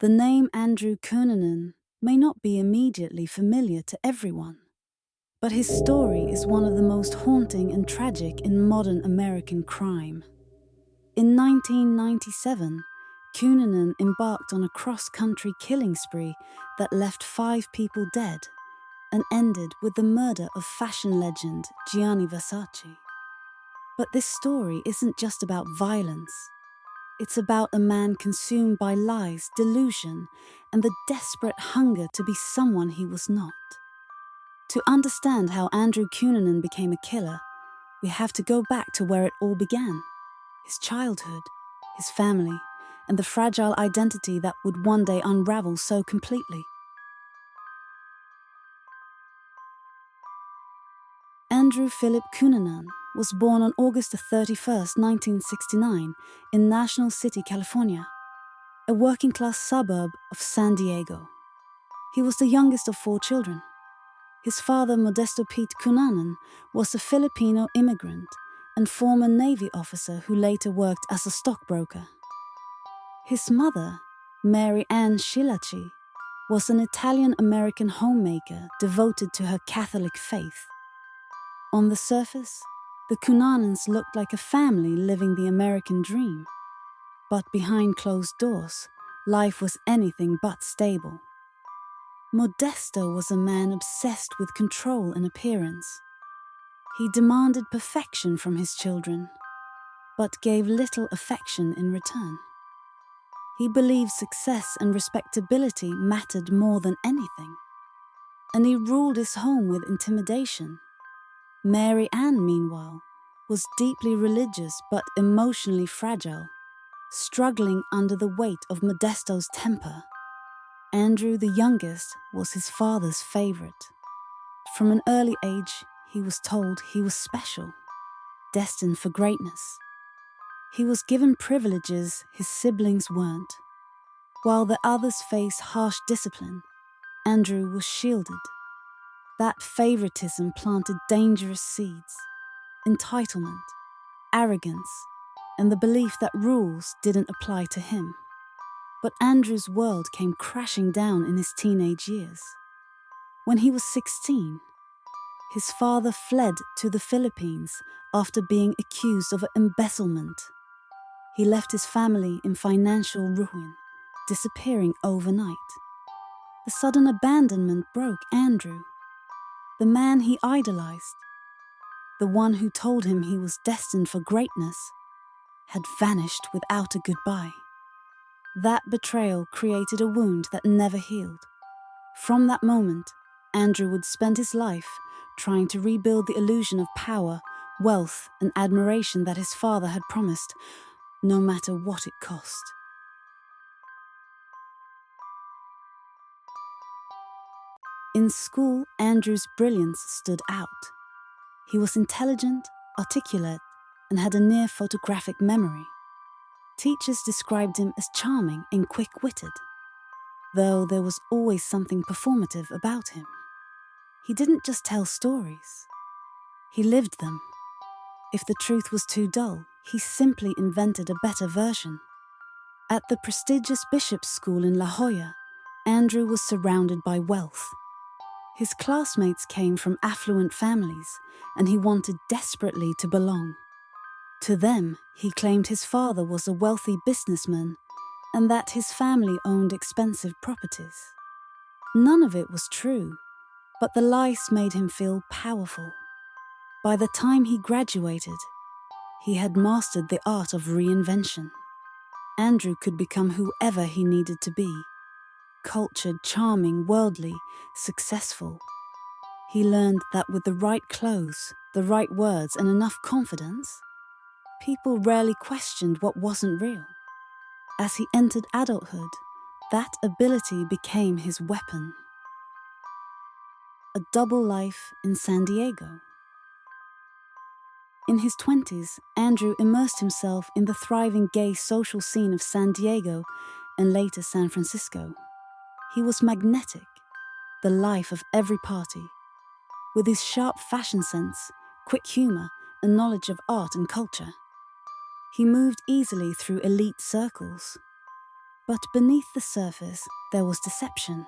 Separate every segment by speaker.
Speaker 1: The name Andrew Cunanan may not be immediately familiar to everyone, but his story is one of the most haunting and tragic in modern American crime. In 1997, Cunanan embarked on a cross-country killing spree that left 5 people dead and ended with the murder of fashion legend Gianni Versace. But this story isn't just about violence. It's about a man consumed by lies, delusion, and the desperate hunger to be someone he was not. To understand how Andrew Cunanan became a killer, we have to go back to where it all began: his childhood, his family, and the fragile identity that would one day unravel so completely. Andrew Philip Cunanan was born on August 31st, 1969, in National City, California, a working-class suburb of San Diego. He was the youngest of 4 children. His father, Modesto Pete Cunanan, was a Filipino immigrant and former Navy officer who later worked as a stockbroker. His mother, Mary Ann Schillaci, was an Italian-American homemaker devoted to her Catholic faith. On the surface, the Cunanans looked like a family living the American dream. But behind closed doors, life was anything but stable. Modesto was a man obsessed with control and appearance. He demanded perfection from his children, but gave little affection in return. He believed success and respectability mattered more than anything, and he ruled his home with intimidation. Mary Ann, meanwhile, was deeply religious but emotionally fragile, struggling under the weight of Modesto's temper. Andrew, the youngest, was his father's favorite. From an early age, he was told he was special, destined for greatness. He was given privileges his siblings weren't. While the others faced harsh discipline, Andrew was shielded. That favoritism planted dangerous seeds: entitlement, arrogance, and the belief that rules didn't apply to him. But Andrew's world came crashing down in his teenage years. When he was 16, his father fled to the Philippines after being accused of embezzlement. He left his family in financial ruin, disappearing overnight. The sudden abandonment broke Andrew. The man he idolized, the one who told him he was destined for greatness, had vanished without a goodbye. That betrayal created a wound that never healed. From that moment, Andrew would spend his life trying to rebuild the illusion of power, wealth, and admiration that his father had promised, no matter what it cost. In school, Andrew's brilliance stood out. He was intelligent, articulate, and had a near photographic memory. Teachers described him as charming and quick-witted, though there was always something performative about him. He didn't just tell stories, he lived them. If the truth was too dull, he simply invented a better version. At the prestigious Bishop's School in La Jolla, Andrew was surrounded by wealth. His classmates came from affluent families, and he wanted desperately to belong. To them, he claimed his father was a wealthy businessman and that his family owned expensive properties. None of it was true, but the lies made him feel powerful. By the time he graduated, he had mastered the art of reinvention. Andrew could become whoever he needed to be: cultured, charming, worldly, successful. He learned that with the right clothes, the right words, and enough confidence, people rarely questioned what wasn't real. As he entered adulthood, that ability became his weapon. A double life in San Diego. In his 20s, Andrew immersed himself in the thriving gay social scene of San Diego and later San Francisco. He was magnetic, the life of every party. With his sharp fashion sense, quick humor, and knowledge of art and culture, he moved easily through elite circles. But beneath the surface, there was deception.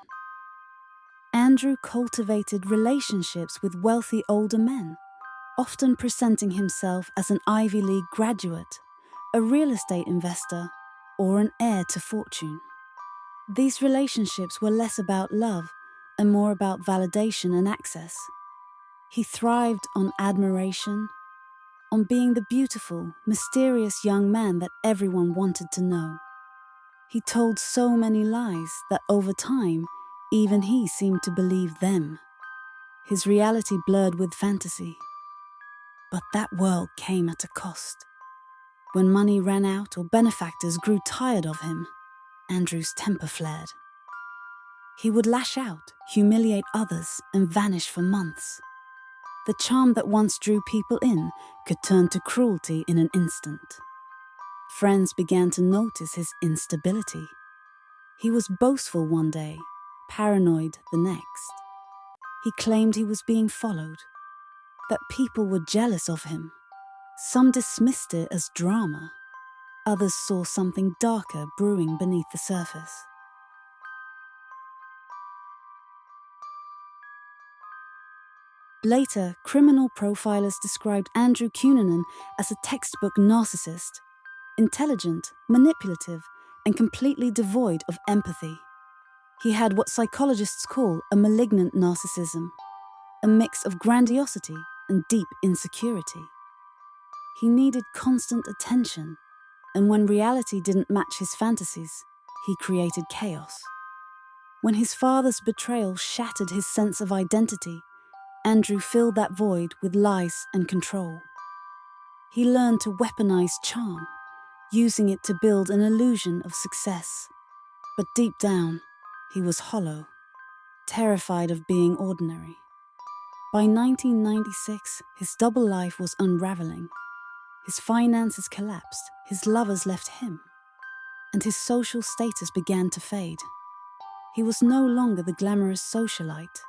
Speaker 1: Andrew cultivated relationships with wealthy older men, often presenting himself as an Ivy League graduate, a real estate investor, or an heir to fortune. These relationships were less about love and more about validation and access. He thrived on admiration, on being the beautiful, mysterious young man that everyone wanted to know. He told so many lies that over time, even he seemed to believe them. His reality blurred with fantasy. But that world came at a cost. When money ran out or benefactors grew tired of him, Andrew's temper flared. He would lash out, humiliate others, and vanish for months. The charm that once drew people in could turn to cruelty in an instant. Friends began to notice his instability. He was boastful one day, paranoid the next. He claimed he was being followed, that people were jealous of him. Some dismissed it as drama. Others saw something darker brewing beneath the surface. Later, criminal profilers described Andrew Cunanan as a textbook narcissist, intelligent, manipulative, and completely devoid of empathy. He had what psychologists call a malignant narcissism, a mix of grandiosity and deep insecurity. He needed constant attention, and when reality didn't match his fantasies, he created chaos. When his father's betrayal shattered his sense of identity, Andrew filled that void with lies and control. He learned to weaponize charm, using it to build an illusion of success. But deep down, he was hollow, terrified of being ordinary. By 1996, his double life was unraveling. His finances collapsed, his lovers left him, and his social status began to fade. He was no longer the glamorous socialite,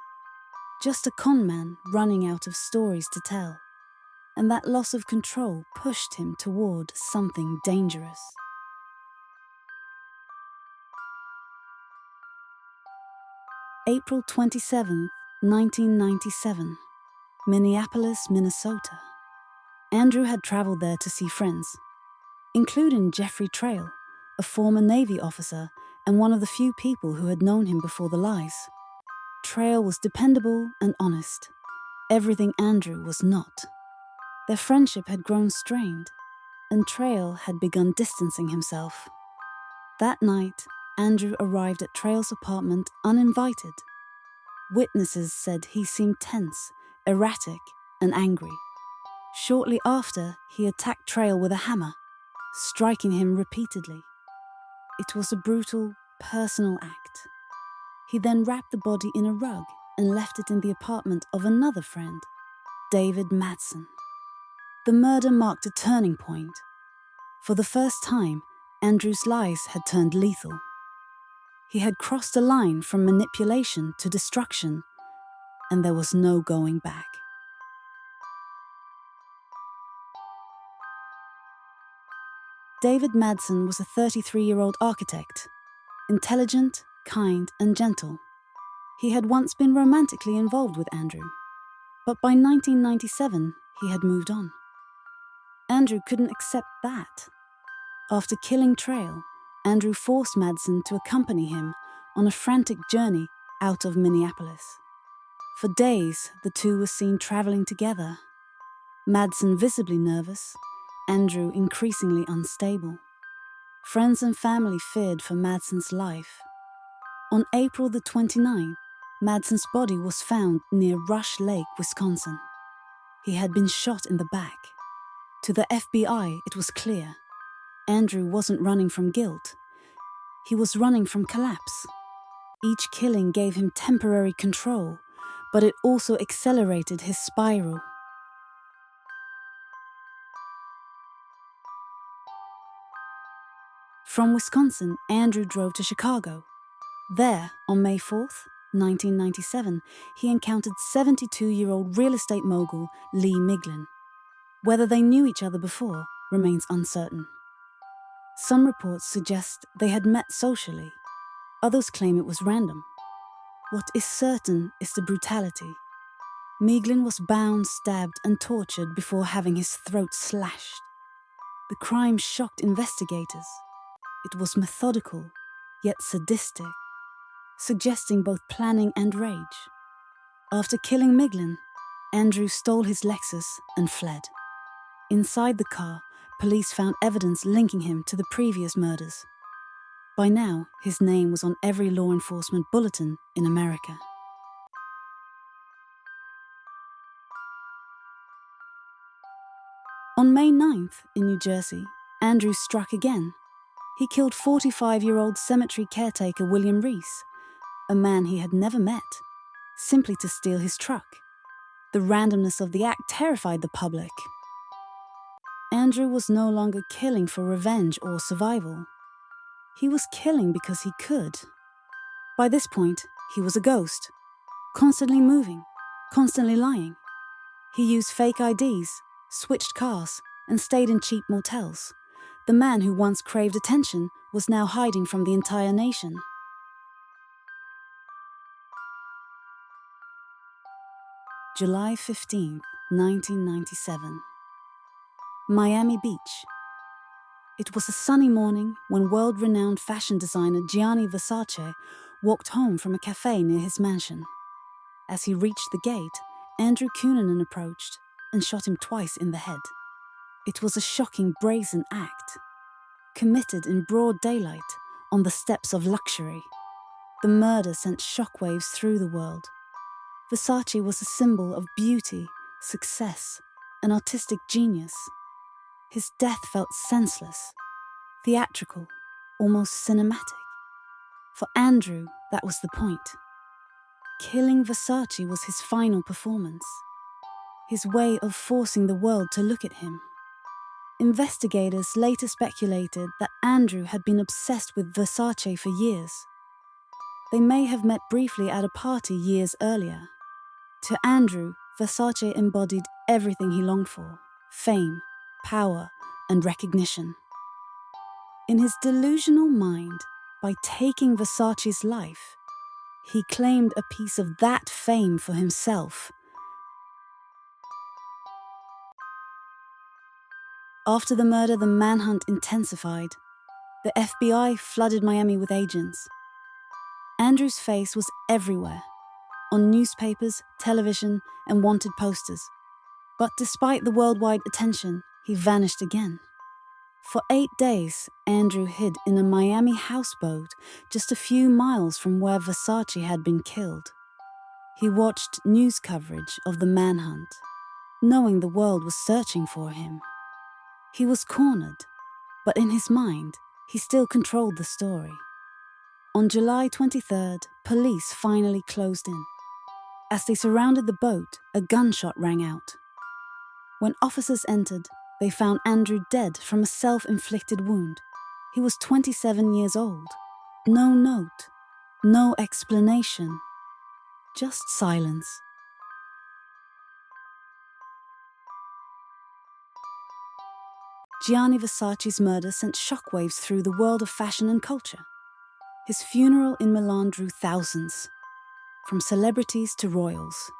Speaker 1: just a con man running out of stories to tell. And that loss of control pushed him toward something dangerous. April 27, 1997, Minneapolis, Minnesota. Andrew had traveled there to see friends, including Jeffrey Trail, a former Navy officer and one of the few people who had known him before the lies. Trail was dependable and honest, everything Andrew was not. Their friendship had grown strained, and Trail had begun distancing himself. That night, Andrew arrived at Trail's apartment uninvited. Witnesses said he seemed tense, erratic, and angry. Shortly after, he attacked Trail with a hammer, striking him repeatedly. It was a brutal, personal act. He then wrapped the body in a rug and left it in the apartment of another friend, David Madsen. The murder marked a turning point. For the first time, Andrew's lies had turned lethal. He had crossed a line from manipulation to destruction, and there was no going back. David Madsen was a 33-year-old architect, intelligent, kind, and gentle. He had once been romantically involved with Andrew, but by 1997, he had moved on. Andrew couldn't accept that. After killing Trail, Andrew forced Madsen to accompany him on a frantic journey out of Minneapolis. For days, the two were seen traveling together. Madsen visibly nervous, Andrew increasingly unstable. Friends and family feared for Madsen's life. On April the 29th, Madsen's body was found near Rush Lake, Wisconsin. He had been shot in the back. To the FBI, it was clear. Andrew wasn't running from guilt. He was running from collapse. Each killing gave him temporary control, but it also accelerated his spiral. From Wisconsin, Andrew drove to Chicago. There, on May 4th, 1997, he encountered 72-year-old real estate mogul Lee Miglin. Whether they knew each other before remains uncertain. Some reports suggest they had met socially. Others claim it was random. What is certain is the brutality. Miglin was bound, stabbed, and tortured before having his throat slashed. The crime shocked investigators. It was methodical, yet sadistic, suggesting both planning and rage. After killing Miglin, Andrew stole his Lexus and fled. Inside the car, police found evidence linking him to the previous murders. By now, his name was on every law enforcement bulletin in America. On May 9th, in New Jersey, Andrew struck again. He killed 45-year-old cemetery caretaker William Reese, a man he had never met, simply to steal his truck. The randomness of the act terrified the public. Andrew was no longer killing for revenge or survival. He was killing because he could. By this point, he was a ghost, constantly moving, constantly lying. He used fake IDs, switched cars, and stayed in cheap motels. The man who once craved attention was now hiding from the entire nation. July 15, 1997. Miami Beach. It was a sunny morning when world-renowned fashion designer Gianni Versace walked home from a cafe near his mansion. As he reached the gate, Andrew Cunanan approached and shot him twice in the head. It was a shocking, brazen act, committed in broad daylight on the steps of luxury. The murder sent shockwaves through the world. Versace was a symbol of beauty, success, and artistic genius. His death felt senseless, theatrical, almost cinematic. For Andrew, that was the point. Killing Versace was his final performance, his way of forcing the world to look at him. Investigators later speculated that Andrew had been obsessed with Versace for years. They may have met briefly at a party years earlier. To Andrew, Versace embodied everything he longed for: fame, power, and recognition. In his delusional mind, by taking Versace's life, he claimed a piece of that fame for himself. After the murder, the manhunt intensified. The FBI flooded Miami with agents. Andrew's face was everywhere, on newspapers, television, and wanted posters. But despite the worldwide attention, he vanished again. For 8 days, Andrew hid in a Miami houseboat just a few miles from where Versace had been killed. He watched news coverage of the manhunt, knowing the world was searching for him. He was cornered, but in his mind, he still controlled the story. On July 23rd, police finally closed in. As they surrounded the boat, a gunshot rang out. When officers entered, they found Andrew dead from a self-inflicted wound. He was 27 years old. No note, no explanation, just silence. Gianni Versace's murder sent shockwaves through the world of fashion and culture. His funeral in Milan drew thousands, from celebrities to royals.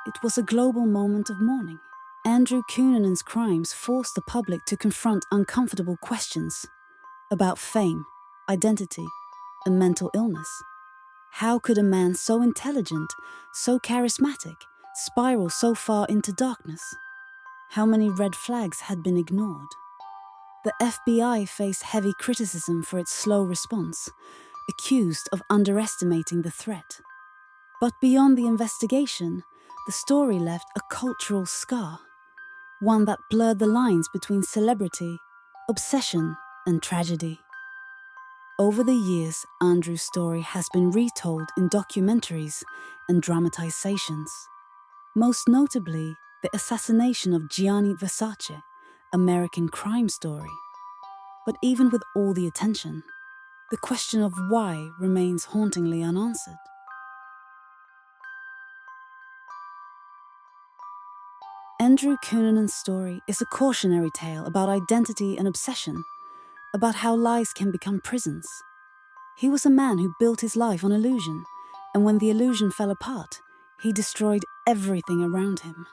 Speaker 1: It was a global moment of mourning. Andrew Cunanan's crimes forced the public to confront uncomfortable questions about fame, identity, and mental illness. How could a man so intelligent, so charismatic, spiral so far into darkness? How many red flags had been ignored? The FBI faced heavy criticism for its slow response, accused of underestimating the threat. But beyond the investigation, the story left a cultural scar, one that blurred the lines between celebrity, obsession, and tragedy. Over the years, Andrew's story has been retold in documentaries and dramatizations. Most notably, the assassination of Gianni Versace, American Crime Story. But even with all the attention, the question of why remains hauntingly unanswered. Andrew Cunanan's story is a cautionary tale about identity and obsession, about how lies can become prisons. He was a man who built his life on illusion, and when the illusion fell apart, he destroyed everything around him.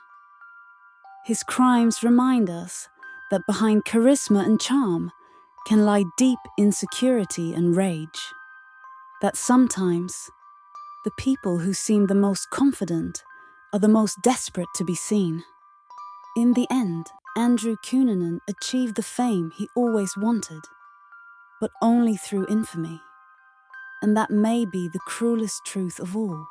Speaker 1: His crimes remind us that behind charisma and charm can lie deep insecurity and rage. That sometimes the people who seem the most confident are the most desperate to be seen. In the end, Andrew Cunanan achieved the fame he always wanted, but only through infamy. And that may be the cruelest truth of all.